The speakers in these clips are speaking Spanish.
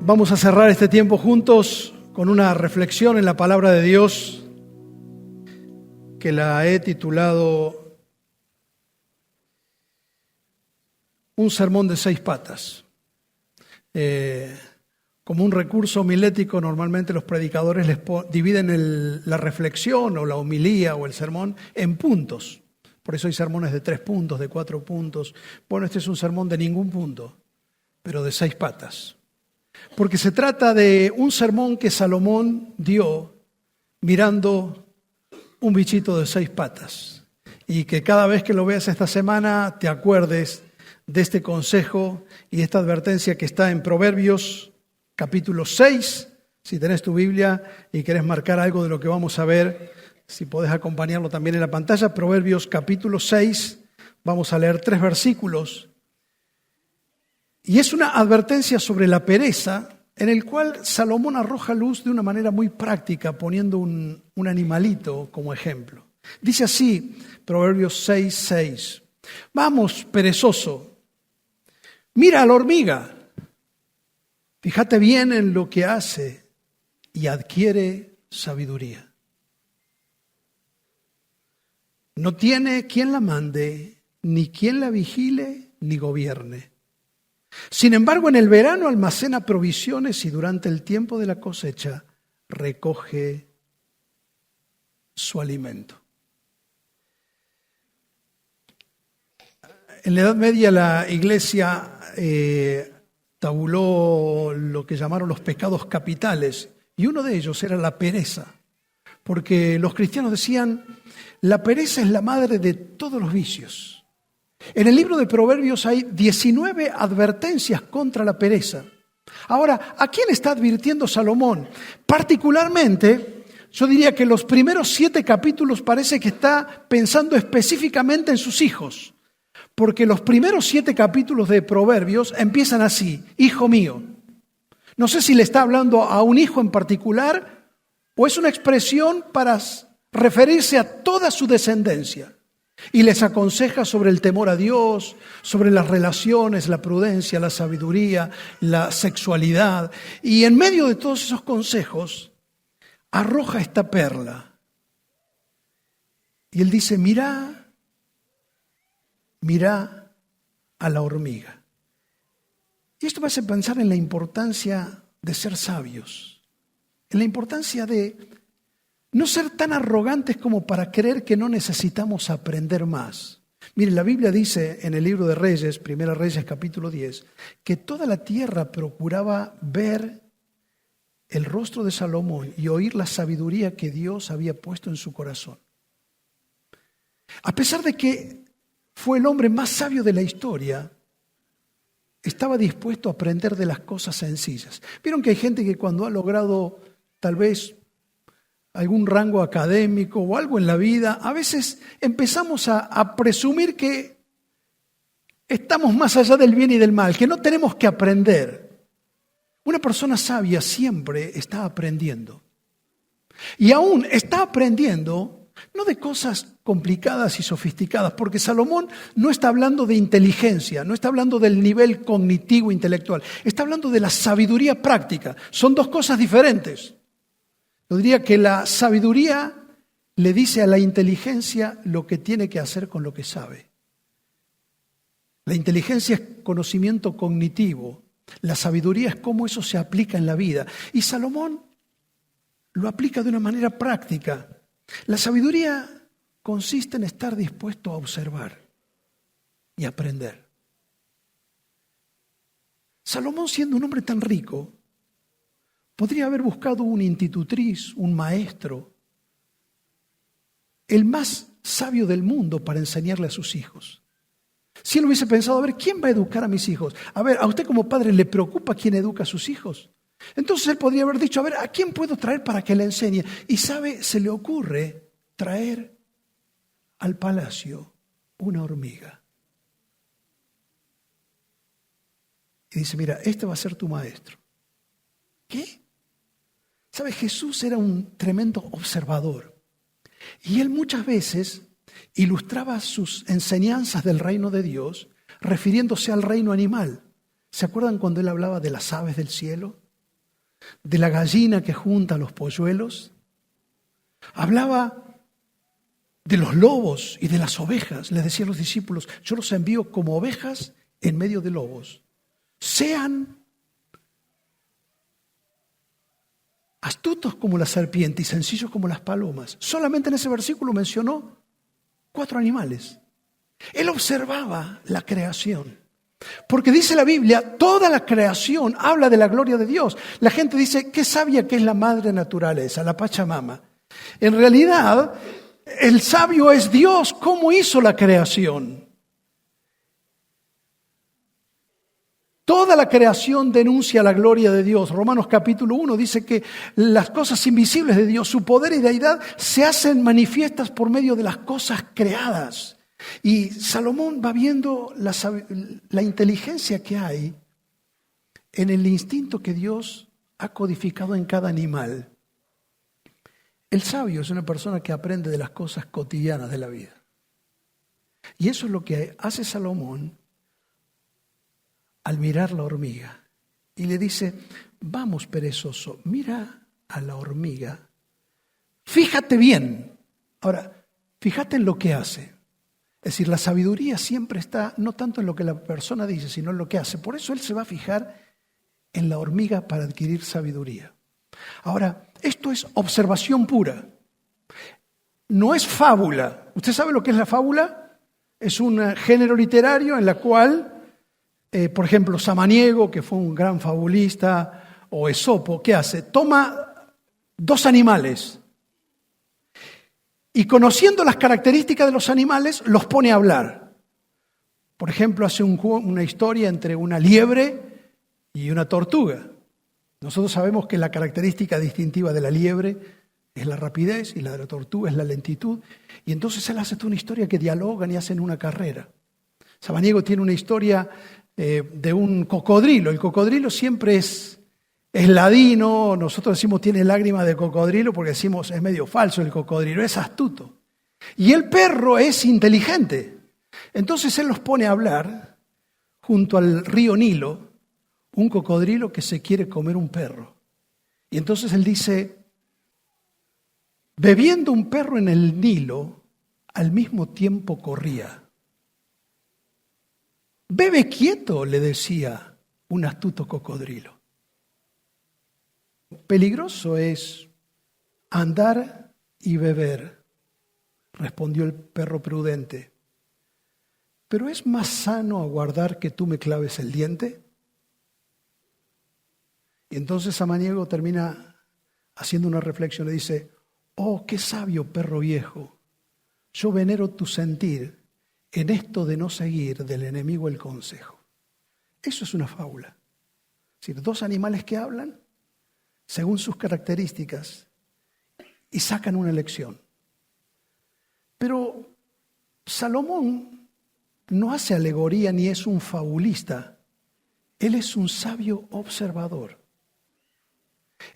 Vamos a cerrar este tiempo juntos con una reflexión en la palabra de Dios que la he titulado Un sermón de 6 patas. Como un recurso homilético, normalmente los predicadores dividen la reflexión o la homilía o el sermón en puntos. Por eso hay sermones de 3 puntos, de 4 puntos. Bueno, este es un sermón de ningún punto, pero de 6 patas. Porque se trata de un sermón que Salomón dio mirando un bichito de 6 patas. Y que cada vez que lo veas esta semana te acuerdes de este consejo y esta advertencia que está en Proverbios capítulo 6. Si tenés tu Biblia y querés marcar algo de lo que vamos a ver, si podés acompañarlo también en la pantalla. Proverbios capítulo 6, vamos a leer 3 versículos. Y es una advertencia sobre la pereza, en el cual Salomón arroja luz de una manera muy práctica, poniendo un animalito como ejemplo. Dice así, Proverbios 6:6. Vamos, perezoso, mira a la hormiga, fíjate bien en lo que hace y adquiere sabiduría. No tiene quien la mande, ni quien la vigile, ni gobierne. Sin embargo, en el verano almacena provisiones y durante el tiempo de la cosecha recoge su alimento. En la Edad Media la Iglesia tabuló lo que llamaron los pecados capitales y uno de ellos era la pereza, porque los cristianos decían, la pereza es la madre de todos los vicios. En el libro de Proverbios hay 19 advertencias contra la pereza. Ahora, ¿a quién está advirtiendo Salomón? Particularmente, yo diría que los primeros 7 capítulos parece que está pensando específicamente en sus hijos. Porque los primeros 7 capítulos de Proverbios empiezan así, hijo mío. No sé si le está hablando a un hijo en particular o es una expresión para referirse a toda su descendencia. Y les aconseja sobre el temor a Dios, sobre las relaciones, la prudencia, la sabiduría, la sexualidad. Y en medio de todos esos consejos, arroja esta perla. Y él dice, mira a la hormiga. Y esto me hace pensar en la importancia de ser sabios, en la importancia de no ser tan arrogantes como para creer que no necesitamos aprender más. Mire, la Biblia dice en el libro de Reyes, Primera Reyes capítulo 10, que toda la tierra procuraba ver el rostro de Salomón y oír la sabiduría que Dios había puesto en su corazón. A pesar de que fue el hombre más sabio de la historia, estaba dispuesto a aprender de las cosas sencillas. Vieron que hay gente que cuando ha logrado tal vez algún rango académico o algo en la vida, a veces empezamos a presumir que estamos más allá del bien y del mal, que no tenemos que aprender. Una persona sabia siempre está aprendiendo. Y aún está aprendiendo no de cosas complicadas y sofisticadas, porque Salomón no está hablando de inteligencia, no está hablando del nivel cognitivo intelectual, está hablando de la sabiduría práctica. Son 2 cosas diferentes. Yo diría que la sabiduría le dice a la inteligencia lo que tiene que hacer con lo que sabe. La inteligencia es conocimiento cognitivo. La sabiduría es cómo eso se aplica en la vida. Y Salomón lo aplica de una manera práctica. La sabiduría consiste en estar dispuesto a observar y aprender. Salomón, siendo un hombre tan rico, podría haber buscado un institutriz, un maestro, el más sabio del mundo para enseñarle a sus hijos. Si él hubiese pensado, a ver, ¿quién va a educar a mis hijos? A ver, ¿a usted como padre le preocupa quién educa a sus hijos? Entonces él podría haber dicho, a ver, ¿a quién puedo traer para que le enseñe? Y sabe, se le ocurre traer al palacio una hormiga. Y dice, mira, este va a ser tu maestro. ¿Qué? ¿Sabe? Jesús era un tremendo observador. Y él muchas veces ilustraba sus enseñanzas del reino de Dios refiriéndose al reino animal. ¿Se acuerdan cuando él hablaba de las aves del cielo? ¿De la gallina que junta los polluelos? Hablaba de los lobos y de las ovejas. Les decía a los discípulos, yo los envío como ovejas en medio de lobos. Sean astutos como la serpiente y sencillos como las palomas. Solamente en ese versículo mencionó 4 animales. Él observaba la creación. Porque dice la Biblia, toda la creación habla de la gloria de Dios. La gente dice, qué sabia que es la madre naturaleza, la Pachamama. En realidad, el sabio es Dios. ¿Cómo hizo la creación? Toda la creación denuncia la gloria de Dios. Romanos capítulo 1 dice que las cosas invisibles de Dios, su poder y deidad, se hacen manifiestas por medio de las cosas creadas. Y Salomón va viendo la inteligencia que hay en el instinto que Dios ha codificado en cada animal. El sabio es una persona que aprende de las cosas cotidianas de la vida. Y eso es lo que hace Salomón al mirar la hormiga. Y le dice, vamos perezoso, mira a la hormiga, fíjate bien. Ahora, fíjate en lo que hace. Es decir, la sabiduría siempre está no tanto en lo que la persona dice, sino en lo que hace. Por eso él se va a fijar en la hormiga para adquirir sabiduría. Ahora, esto es observación pura. No es fábula. ¿Usted sabe lo que es la fábula? Es un género literario en la cual, por ejemplo, Samaniego, que fue un gran fabulista, o Esopo, ¿qué hace? Toma 2 animales y conociendo las características de los animales, los pone a hablar. Por ejemplo, hace una historia entre una liebre y una tortuga. Nosotros sabemos que la característica distintiva de la liebre es la rapidez y la de la tortuga es la lentitud. Y entonces él hace toda una historia que dialogan y hacen una carrera. Samaniego tiene una historia de un cocodrilo. El cocodrilo siempre es ladino. Nosotros decimos tiene lágrimas de cocodrilo porque decimos es medio falso el cocodrilo, es astuto. Y el perro es inteligente. Entonces él los pone a hablar junto al río Nilo, un cocodrilo que se quiere comer un perro. Y entonces él dice, bebiendo un perro en el Nilo, al mismo tiempo corría. Bebe quieto, le decía un astuto cocodrilo. Peligroso es andar y beber, respondió el perro prudente. ¿Pero es más sano aguardar que tú me claves el diente? Y entonces Samaniego termina haciendo una reflexión, le dice, oh, qué sabio perro viejo, yo venero tu sentir en esto de no seguir del enemigo el consejo. Eso es una fábula. Es decir, 2 animales que hablan según sus características y sacan una lección. Pero Salomón no hace alegoría ni es un fabulista. Él es un sabio observador.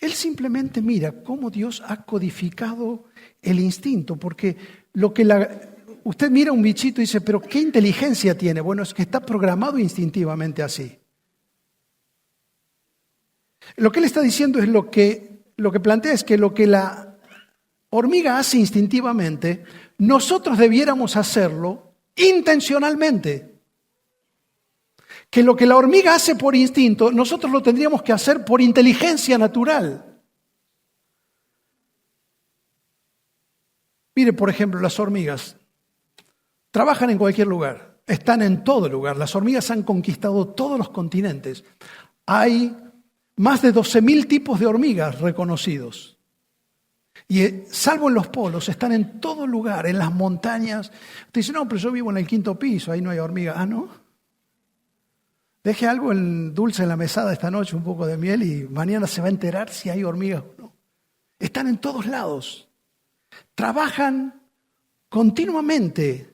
Él simplemente mira cómo Dios ha codificado el instinto, porque usted mira un bichito y dice, pero ¿qué inteligencia tiene? Bueno, es que está programado instintivamente así. Lo que él está diciendo es lo que plantea es que lo que la hormiga hace instintivamente, nosotros debiéramos hacerlo intencionalmente. Que lo que la hormiga hace por instinto, nosotros lo tendríamos que hacer por inteligencia natural. Mire, por ejemplo, las hormigas trabajan en cualquier lugar, están en todo lugar. Las hormigas han conquistado todos los continentes. Hay más de 12.000 tipos de hormigas reconocidos. Y salvo en los polos, están en todo lugar, en las montañas. Usted dice, no, pero yo vivo en el 5º piso, ahí no hay hormigas. Ah, ¿no? Deje algo dulce en la mesada esta noche, un poco de miel, y mañana se va a enterar si hay hormigas o no. Están en todos lados. Trabajan continuamente.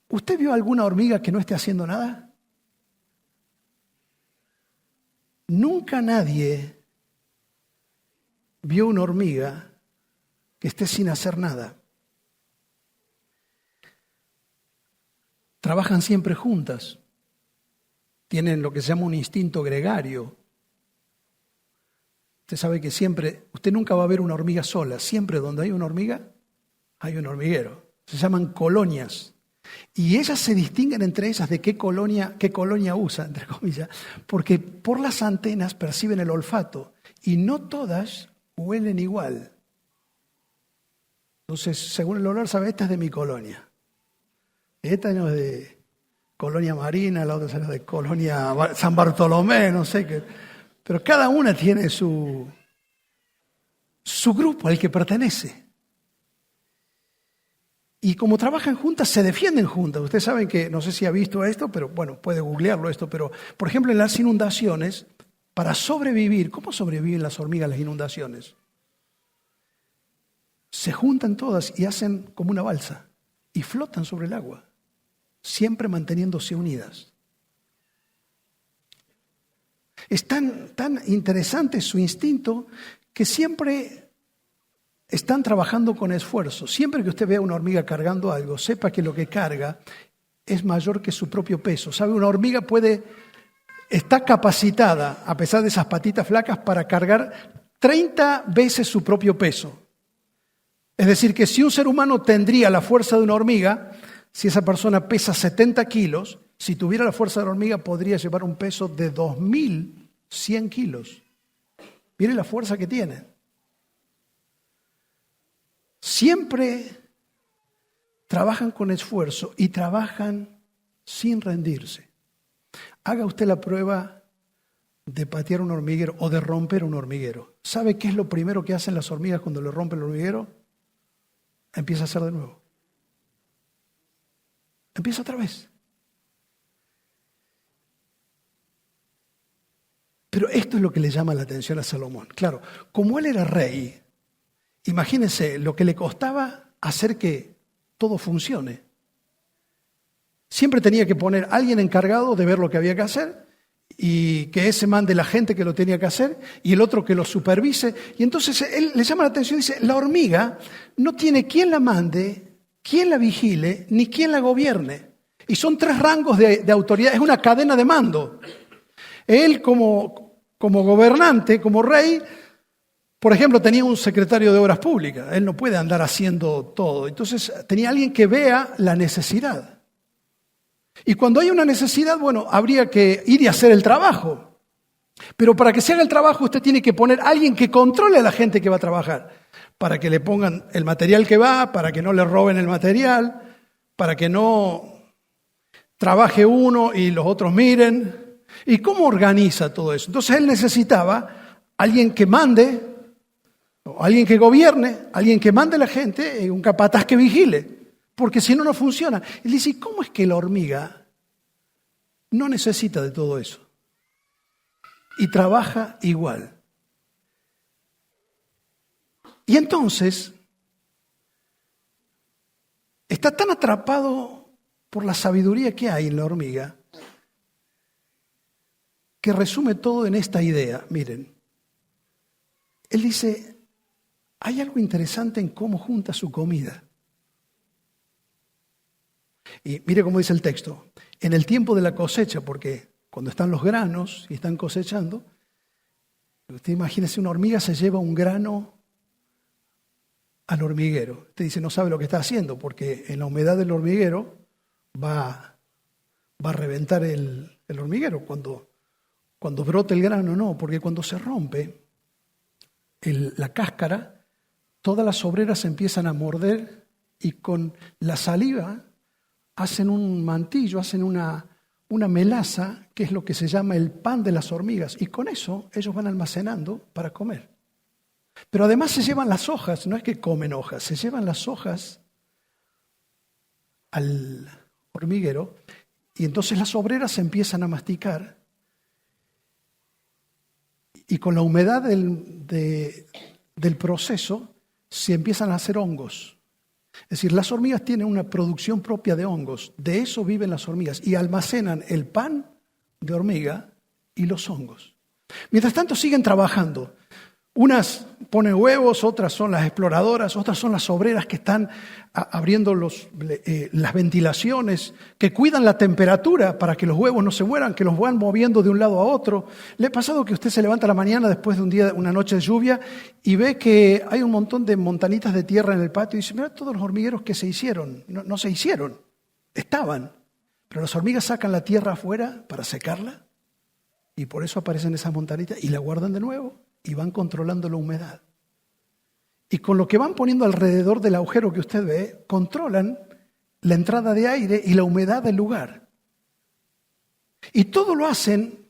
¿Usted vio alguna hormiga que no esté haciendo nada? Nunca nadie vio una hormiga que esté sin hacer nada. Trabajan siempre juntas. Tienen lo que se llama un instinto gregario. Usted sabe que siempre, usted nunca va a ver una hormiga sola. Siempre donde hay una hormiga, hay un hormiguero. Se llaman colonias. Y ellas se distinguen entre ellas de qué colonia usa, entre comillas, porque por las antenas perciben el olfato y no todas huelen igual. Entonces, según el olor, sabe, esta es de mi colonia. Esta no es de Colonia Marina, la otra es de Colonia San Bartolomé, no sé qué. Pero cada una tiene su grupo al que pertenece. Y como trabajan juntas, se defienden juntas. Ustedes saben que, no sé si ha visto esto, pero bueno, puede googlearlo esto, pero por ejemplo en las inundaciones, para sobrevivir, ¿cómo sobreviven las hormigas a las inundaciones? Se juntan todas y hacen como una balsa y flotan sobre el agua, siempre manteniéndose unidas. Es tan interesante su instinto que siempre están trabajando con esfuerzo. Siempre que usted vea una hormiga cargando algo, sepa que lo que carga es mayor que su propio peso. ¿Sabe? Una hormiga está capacitada, a pesar de esas patitas flacas, para cargar 30 veces su propio peso. Es decir, que si un ser humano tendría la fuerza de una hormiga, si esa persona pesa 70 kilos, si tuviera la fuerza de la hormiga podría llevar un peso de 2100 kilos. Mire la fuerza que tiene. Siempre trabajan con esfuerzo y trabajan sin rendirse. Haga usted la prueba de patear un hormiguero o de romper un hormiguero. ¿Sabe qué es lo primero que hacen las hormigas cuando le rompen el hormiguero? Empieza a hacer de nuevo. Empieza otra vez. Pero esto es lo que le llama la atención a Salomón. Claro, como él era rey, imagínense lo que le costaba hacer que todo funcione. Siempre tenía que poner a alguien encargado de ver lo que había que hacer y que ese mande la gente que lo tenía que hacer y el otro que lo supervise. Y entonces él le llama la atención y dice, la hormiga no tiene quien la mande, quien la vigile, ni quien la gobierne. Y son 3 rangos de autoridad, es una cadena de mando. Él como gobernante, como rey, por ejemplo, tenía un secretario de Obras Públicas. Él no puede andar haciendo todo. Entonces tenía alguien que vea la necesidad. Y cuando hay una necesidad, bueno, habría que ir y hacer el trabajo. Pero para que se haga el trabajo, usted tiene que poner a alguien que controle a la gente que va a trabajar. Para que le pongan el material que va, para que no le roben el material, para que no trabaje uno y los otros miren. ¿Y cómo organiza todo eso? Entonces él necesitaba alguien que mande, o alguien que gobierne, alguien que mande a la gente, un capataz que vigile. Porque si no, no funciona. Él dice, ¿cómo es que la hormiga no necesita de todo eso? Y trabaja igual. Y entonces, está tan atrapado por la sabiduría que hay en la hormiga, que resume todo en esta idea. Miren, él dice, hay algo interesante en cómo junta su comida. Y mire cómo dice el texto, en el tiempo de la cosecha, porque cuando están los granos y están cosechando, usted imagínese una hormiga se lleva un grano al hormiguero. Usted dice, no sabe lo que está haciendo, porque en la humedad del hormiguero va a reventar el hormiguero. Cuando brote el grano, no, porque cuando se rompe la cáscara, todas las obreras empiezan a morder y con la saliva hacen un mantillo, hacen una melaza, que es lo que se llama el pan de las hormigas, y con eso ellos van almacenando para comer. Pero además se llevan las hojas, no es que comen hojas, se llevan las hojas al hormiguero y entonces las obreras se empiezan a masticar y con la humedad del proceso se empiezan a hacer hongos. Es decir, las hormigas tienen una producción propia de hongos, de eso viven las hormigas y almacenan el pan de hormiga y los hongos. Mientras tanto siguen trabajando. Unas ponen huevos, otras son las exploradoras, otras son las obreras que están abriendo las ventilaciones, que cuidan la temperatura para que los huevos no se mueran, que los van moviendo de un lado a otro. ¿Le ha pasado que usted se levanta a la mañana después de una noche de lluvia y ve que hay un montón de montanitas de tierra en el patio y dice, mira todos los hormigueros que se hicieron? No se hicieron, estaban. Pero las hormigas sacan la tierra afuera para secarla y por eso aparecen esas montanitas y la guardan de nuevo. Y van controlando la humedad. Y con lo que van poniendo alrededor del agujero que usted ve, controlan la entrada de aire y la humedad del lugar. Y todo lo hacen,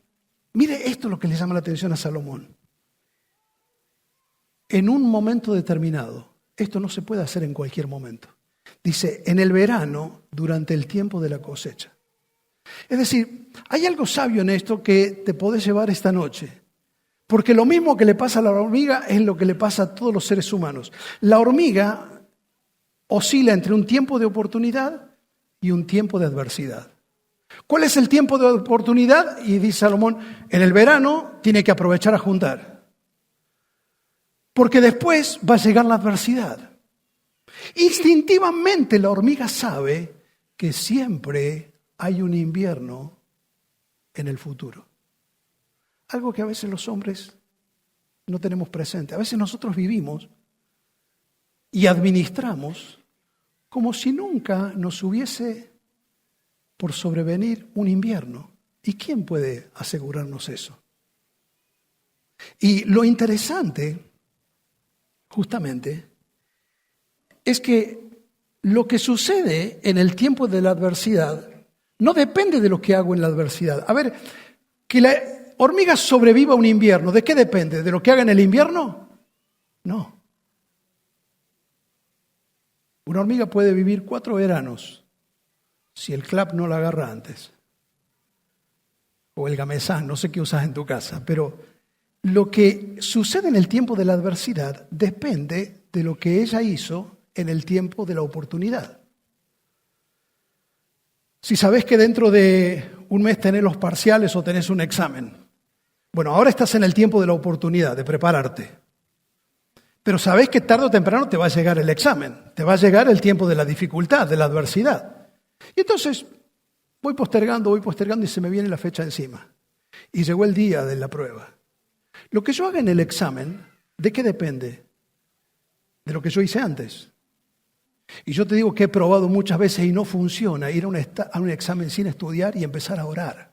mire, esto es lo que le llama la atención a Salomón. En un momento determinado. Esto no se puede hacer en cualquier momento. Dice, en el verano, durante el tiempo de la cosecha. Es decir, hay algo sabio en esto que te podés llevar esta noche. Porque lo mismo que le pasa a la hormiga es lo que le pasa a todos los seres humanos. La hormiga oscila entre un tiempo de oportunidad y un tiempo de adversidad. ¿Cuál es el tiempo de oportunidad? Y dice Salomón, en el verano tiene que aprovechar a juntar. Porque después va a llegar la adversidad. Instintivamente la hormiga sabe que siempre hay un invierno en el futuro. Algo que a veces los hombres no tenemos presente. A veces nosotros vivimos y administramos como si nunca nos hubiese por sobrevenir un invierno. ¿Y quién puede asegurarnos eso? Y lo interesante, justamente, es que lo que sucede en el tiempo de la adversidad no depende de lo que hago en la adversidad. A ver, que la hormiga sobreviva un invierno, ¿de qué depende? ¿De lo que haga en el invierno? No. Una hormiga puede vivir 4 veranos si el clap no la agarra antes. O el gamesán, no sé qué usas en tu casa. Pero lo que sucede en el tiempo de la adversidad depende de lo que ella hizo en el tiempo de la oportunidad. Si sabés que dentro de un mes tenés los parciales o tenés un examen, bueno, ahora estás en el tiempo de la oportunidad, de prepararte. Pero sabés que tarde o temprano te va a llegar el examen, te va a llegar el tiempo de la dificultad, de la adversidad. Y entonces voy postergando y se me viene la fecha encima. Y llegó el día de la prueba. Lo que yo haga en el examen, ¿de qué depende? De lo que yo hice antes. Y yo te digo que he probado muchas veces y no funciona ir a un examen sin estudiar y empezar a orar.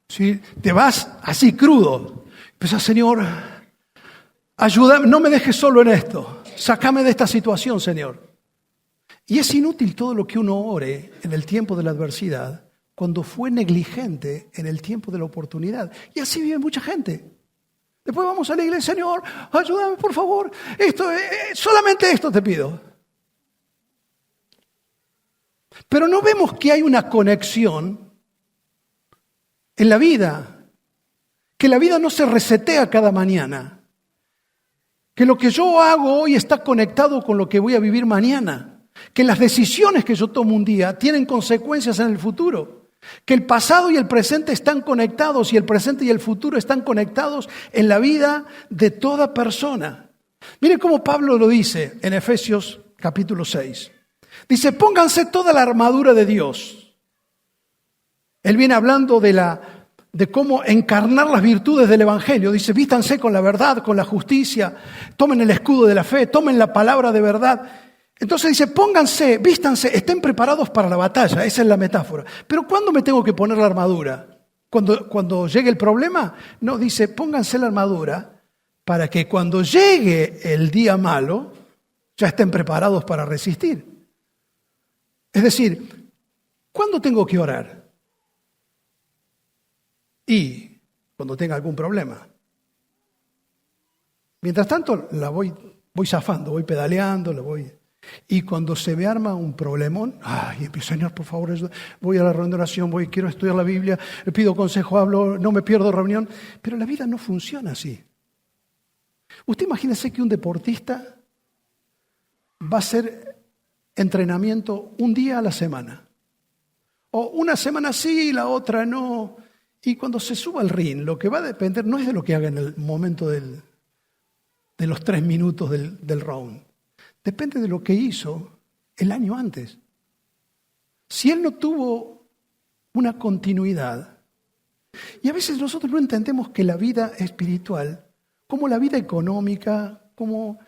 Si te vas así crudo, empiezas, Señor, ayúdame, no me dejes solo en esto, sácame de esta situación, Señor. Y es inútil todo lo que uno ore en el tiempo de la adversidad cuando fue negligente en el tiempo de la oportunidad. Y así vive mucha gente. Después vamos a la iglesia, Señor, ayúdame por favor, solamente esto te pido. Pero no vemos que hay una conexión en la vida, que la vida no se resetea cada mañana, que lo que yo hago hoy está conectado con lo que voy a vivir mañana, que las decisiones que yo tomo un día tienen consecuencias en el futuro, que el pasado y el presente están conectados y el presente y el futuro están conectados en la vida de toda persona. Mire cómo Pablo lo dice en Efesios capítulo 6. Dice, pónganse toda la armadura de Dios. Él viene hablando de cómo encarnar las virtudes del Evangelio. Dice, vístanse con la verdad, con la justicia, tomen el escudo de la fe, tomen la palabra de verdad. Entonces dice, pónganse, vístanse, estén preparados para la batalla. Esa es la metáfora. Pero ¿cuándo me tengo que poner la armadura? ¿Cuando llegue el problema? No, dice, pónganse la armadura para que cuando llegue el día malo, ya estén preparados para resistir. Es decir, ¿cuándo tengo que orar? Y cuando tenga algún problema. Mientras tanto, la voy zafando, voy pedaleando, y cuando se me arma un problemón, empiezo, Señor, por favor, voy a la reunión de oración, quiero estudiar la Biblia, le pido consejo, hablo, no me pierdo reunión. Pero la vida no funciona así. Usted imagínese que un deportista va a hacer entrenamiento un día a la semana. O una semana sí y la otra no. Y cuando se suba al ring, lo que va a depender no es de lo que haga en el momento de los 3 minutos del round. Depende de lo que hizo el año antes. Si él no tuvo una continuidad, y a veces nosotros no entendemos que la vida espiritual, como la vida económica, como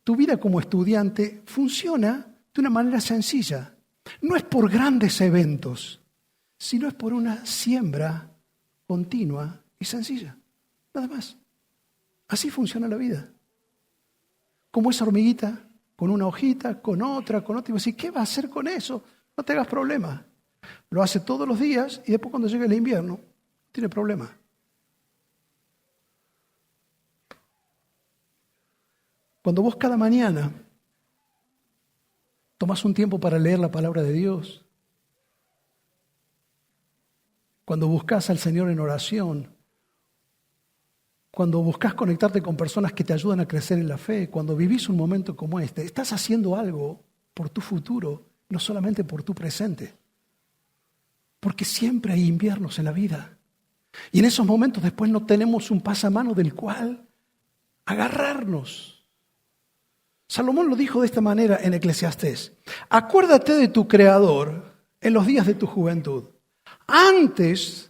tu vida como estudiante, funciona de una manera sencilla. No es por grandes eventos, sino es por una siembra continua y sencilla. Nada más. Así funciona la vida. Como esa hormiguita, con una hojita, con otra, y vos decís, ¿qué va a hacer con eso? No te hagas problema. Lo hace todos los días y después cuando llega el invierno, tiene problema. Cuando vos cada mañana tomás un tiempo para leer la palabra de Dios, cuando buscas al Señor en oración, cuando buscas conectarte con personas que te ayudan a crecer en la fe, cuando vivís un momento como este, estás haciendo algo por tu futuro, no solamente por tu presente. Porque siempre hay inviernos en la vida. Y en esos momentos después no tenemos un pasamano del cual agarrarnos. Salomón lo dijo de esta manera en Eclesiastés. Acuérdate de tu Creador en los días de tu juventud. Antes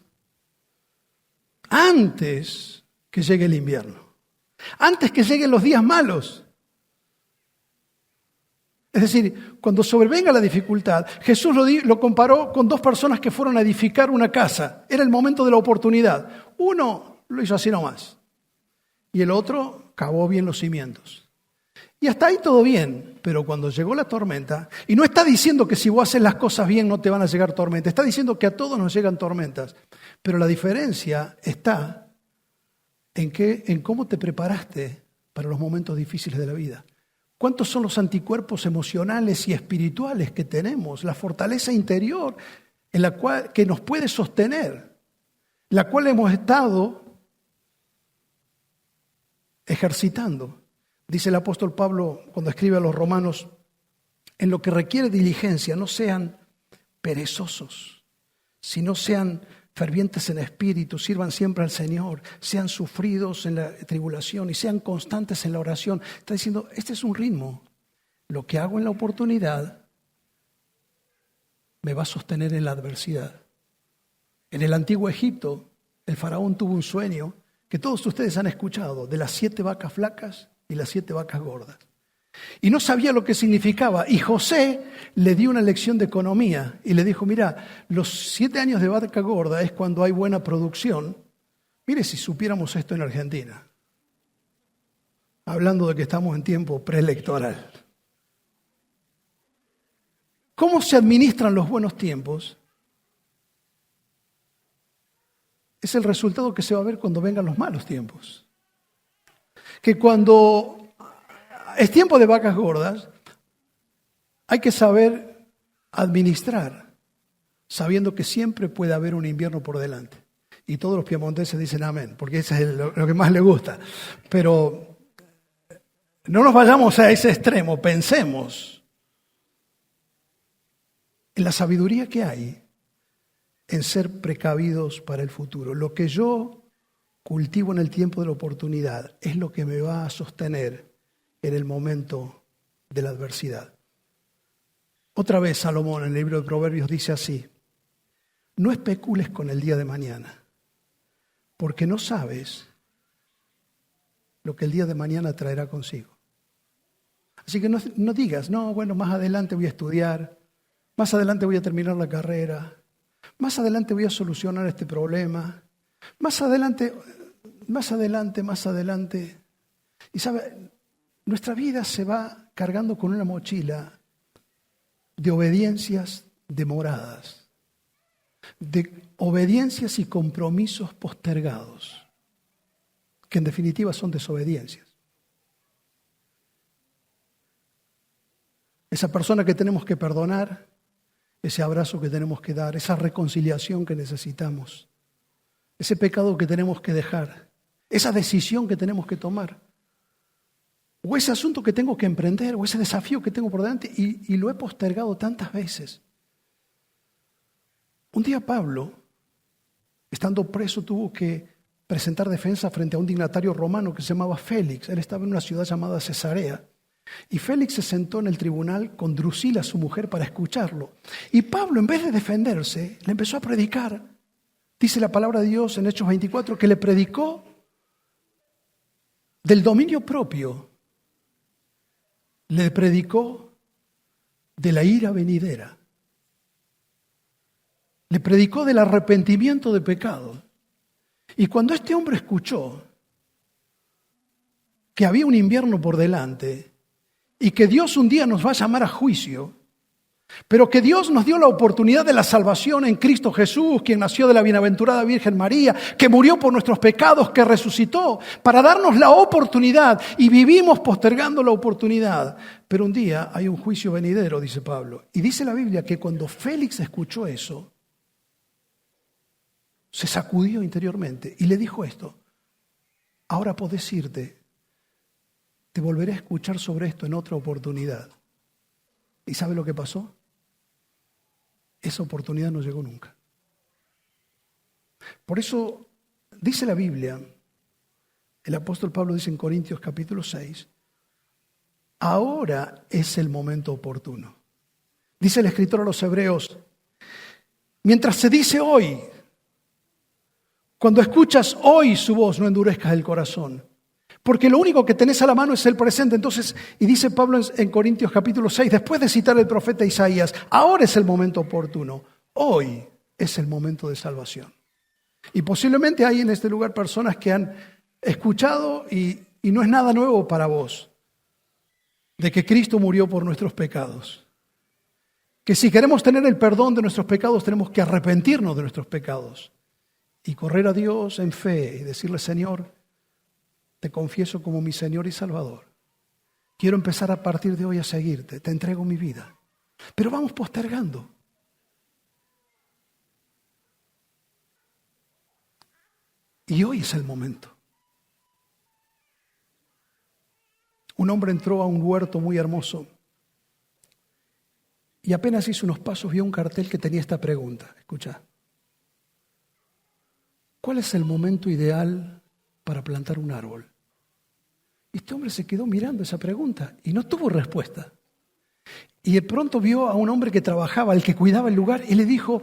que llegue el invierno. Antes que lleguen los días malos. Es decir, cuando sobrevenga la dificultad, Jesús lo comparó con 2 personas que fueron a edificar una casa. Era el momento de la oportunidad. Uno lo hizo así nomás. Y el otro cavó bien los cimientos. Y hasta ahí todo bien, pero cuando llegó la tormenta, y no está diciendo que si vos haces las cosas bien no te van a llegar tormentas, está diciendo que a todos nos llegan tormentas, pero la diferencia está en cómo te preparaste para los momentos difíciles de la vida. ¿Cuántos son los anticuerpos emocionales y espirituales que tenemos? La fortaleza interior en la cual, que nos puede sostener, la cual hemos estado ejercitando. Dice el apóstol Pablo cuando escribe a los romanos, en lo que requiere diligencia, no sean perezosos, sino sean fervientes en espíritu, sirvan siempre al Señor, sean sufridos en la tribulación y sean constantes en la oración. Está diciendo, este es un ritmo. Lo que hago en la oportunidad me va a sostener en la adversidad. En el antiguo Egipto, el faraón tuvo un sueño que todos ustedes han escuchado, de las 7 vacas flacas y las 7 vacas gordas. Y no sabía lo que significaba. Y José le dio una lección de economía y le dijo, mira, los 7 años de vaca gorda es cuando hay buena producción. Mire si supiéramos esto en Argentina. Hablando de que estamos en tiempo preelectoral. ¿Cómo se administran los buenos tiempos? Es el resultado que se va a ver cuando vengan los malos tiempos. Que cuando es tiempo de vacas gordas, hay que saber administrar, sabiendo que siempre puede haber un invierno por delante. Y todos los piemonteses dicen amén, porque eso es lo que más les gusta. Pero no nos vayamos a ese extremo, pensemos en la sabiduría que hay en ser precavidos para el futuro. Lo que yo cultivo en el tiempo de la oportunidad es lo que me va a sostener en el momento de la adversidad. Otra vez Salomón en el libro de Proverbios dice así, no especules con el día de mañana, porque no sabes lo que el día de mañana traerá consigo. Así que no digas, no, bueno, más adelante voy a estudiar, más adelante voy a terminar la carrera, más adelante voy a solucionar este problema, más adelante. Y sabe, nuestra vida se va cargando con una mochila de obediencias demoradas, de obediencias y compromisos postergados, que en definitiva son desobediencias. Esa persona que tenemos que perdonar, ese abrazo que tenemos que dar, esa reconciliación que necesitamos, ese pecado que tenemos que dejar, esa decisión que tenemos que tomar, o ese asunto que tengo que emprender, o ese desafío que tengo por delante, y lo he postergado tantas veces. Un día Pablo Estando preso tuvo que presentar defensa frente a un dignatario romano que se llamaba Félix. Él estaba en una ciudad llamada Cesarea. Y Félix se sentó en el tribunal con Drusila, su mujer, para escucharlo. Y Pablo, en vez de defenderse, le empezó a predicar. Dice la palabra de Dios en Hechos 24 que le predicó del dominio propio. Le predicó de la ira venidera. Le predicó del arrepentimiento de pecado. Y cuando este hombre escuchó que había un invierno por delante y que Dios un día nos va a llamar a juicio, pero que Dios nos dio la oportunidad de la salvación en Cristo Jesús, quien nació de la bienaventurada Virgen María, que murió por nuestros pecados, que resucitó para darnos la oportunidad, y vivimos postergando la oportunidad. Pero un día hay un juicio venidero, dice Pablo. Y dice la Biblia que cuando Félix escuchó eso, se sacudió interiormente y le dijo esto: ahora podés irte, te volveré a escuchar sobre esto en otra oportunidad. ¿Y sabe lo que pasó? Esa oportunidad no llegó nunca. Por eso dice la Biblia, el apóstol Pablo dice en Corintios capítulo 6, ahora es el momento oportuno. Dice el escritor a los hebreos, mientras se dice hoy, cuando escuchas hoy su voz, no endurezcas el corazón. Porque lo único que tenés a la mano es el presente. Entonces, y dice Pablo en Corintios capítulo 6, después de citar el profeta Isaías, ahora es el momento oportuno. Hoy es el momento de salvación. Y posiblemente hay en este lugar personas que han escuchado y no es nada nuevo para vos, de que Cristo murió por nuestros pecados. Que si queremos tener el perdón de nuestros pecados, tenemos que arrepentirnos de nuestros pecados y correr a Dios en fe y decirle: Señor, te confieso como mi Señor y Salvador. Quiero empezar a partir de hoy a seguirte, te entrego mi vida. Pero vamos postergando. Y hoy es el momento. Un hombre entró a un huerto muy hermoso y apenas hizo unos pasos vio un cartel que tenía esta pregunta. Escucha. ¿Cuál es el momento ideal para plantar un árbol? Y este hombre se quedó mirando esa pregunta y no tuvo respuesta. Y de pronto vio a un hombre que trabajaba, el que cuidaba el lugar, y le dijo: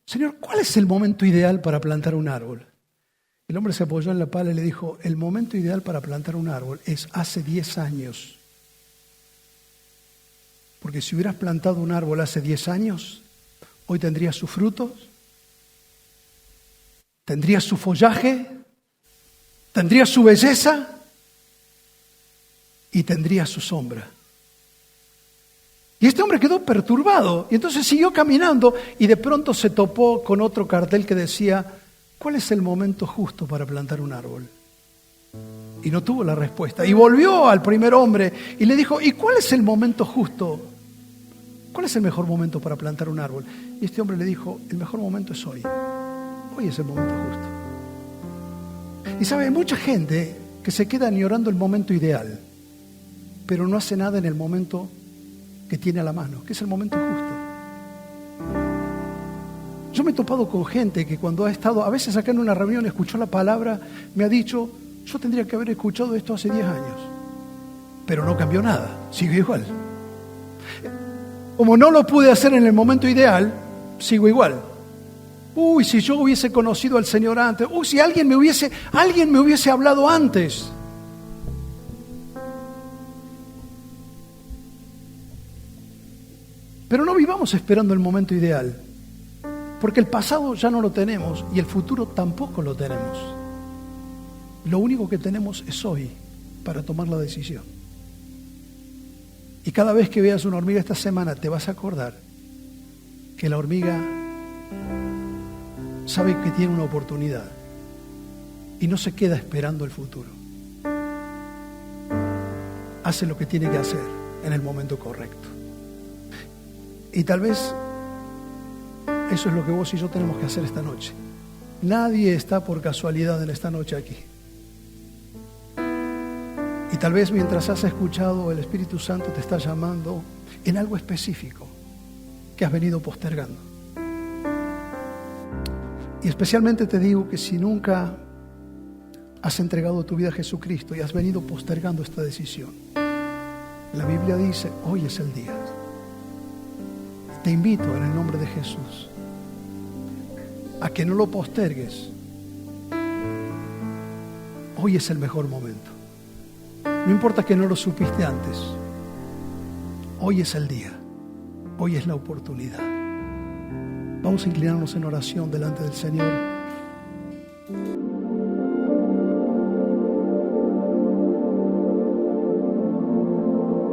Señor, ¿cuál es el momento ideal para plantar un árbol? El hombre se apoyó en la pala y le dijo: el momento ideal para plantar un árbol es hace 10 años. Porque si hubieras plantado un árbol hace 10 años, hoy tendrías sus frutos, tendrías su follaje, tendrías su belleza y tendrías su sombra. Y este hombre quedó perturbado y entonces siguió caminando y de pronto se topó con otro cartel que decía: ¿cuál es el momento justo para plantar un árbol? Y no tuvo la respuesta. Y volvió al primer hombre y le dijo: ¿y cuál es el momento justo? ¿Cuál es el mejor momento para plantar un árbol? Y este hombre le dijo: el mejor momento es hoy. Hoy es el momento justo. Y sabe, hay mucha gente que se queda añorando el momento ideal, pero no hace nada en el momento que tiene a la mano, que es el momento justo. Yo me he topado con gente que cuando ha estado, a veces acá en una reunión, escuchó la palabra, me ha dicho: yo tendría que haber escuchado esto hace 10 años. Pero no cambió nada, sigo igual. Como no lo pude hacer en el momento ideal, sigo igual. Uy, si yo hubiese conocido al Señor antes. Uy, si alguien me hubiese hablado antes. Pero no vivamos esperando el momento ideal, porque el pasado ya no lo tenemos y el futuro tampoco lo tenemos. Lo único que tenemos es hoy para tomar la decisión. Y cada vez que veas una hormiga esta semana te vas a acordar que la hormiga sabe que tiene una oportunidad y no se queda esperando el futuro. Hace lo que tiene que hacer en el momento correcto. Y tal vez eso es lo que vos y yo tenemos que hacer esta noche. Nadie está por casualidad en esta noche aquí. Y tal vez mientras has escuchado, el Espíritu Santo te está llamando en algo específico que has venido postergando. Y especialmente te digo que si nunca has entregado tu vida a Jesucristo y has venido postergando esta decisión, la Biblia dice, hoy es el día. Te invito en el nombre de Jesús a que no lo postergues. Hoy es el mejor momento. No importa que no lo supiste antes. Hoy es el día. Hoy es la oportunidad. Vamos a inclinarnos en oración delante del Señor.